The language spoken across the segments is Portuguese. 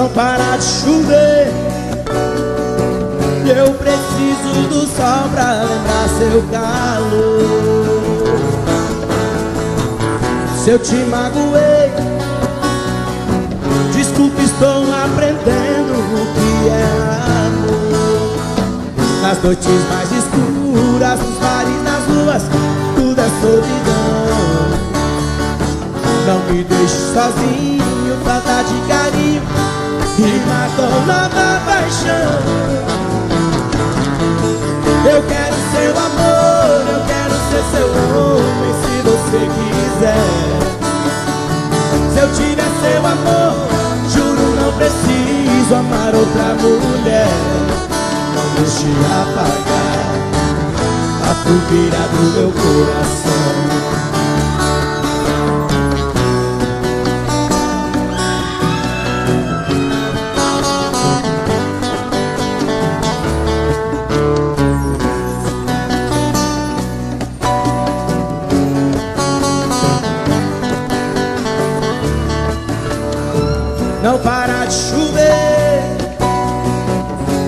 Não para de chover e eu preciso do sol pra lembrar seu calor. Se eu te magoei, desculpe, estou aprendendo o que é amor. Nas noites mais escuras, nos bares, nas ruas, tudo é solidão. Não me deixe sozinho, falta de carinho rima com nova paixão. Eu quero seu amor, eu quero ser seu homem, se você quiser. Se eu tiver seu amor, juro não preciso amar outra mulher. Não deixe apagar a fogueira do meu coração. Não para de chover,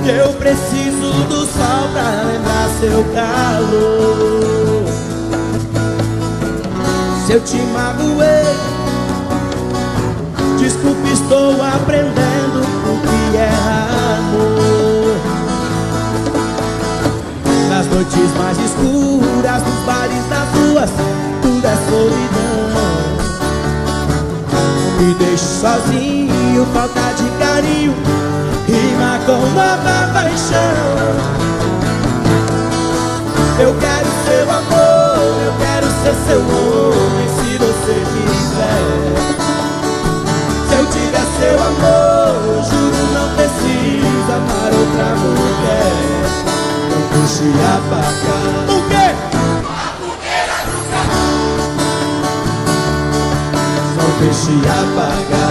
eu preciso do sol pra lembrar seu calor. Se eu te magoei, desculpe, estou aprendendo o que é amor. Nas noites mais escuras, nos bares, nas ruas, tudo é solidão. Me deixe sozinho, falta de carinho rima com nova paixão. Eu quero seu amor, eu quero ser seu homem, se você quiser. Se eu tiver seu amor, juro não preciso amar outra mulher. Não deixe apagar. O quê? A fogueira do calor. Não deixe apagar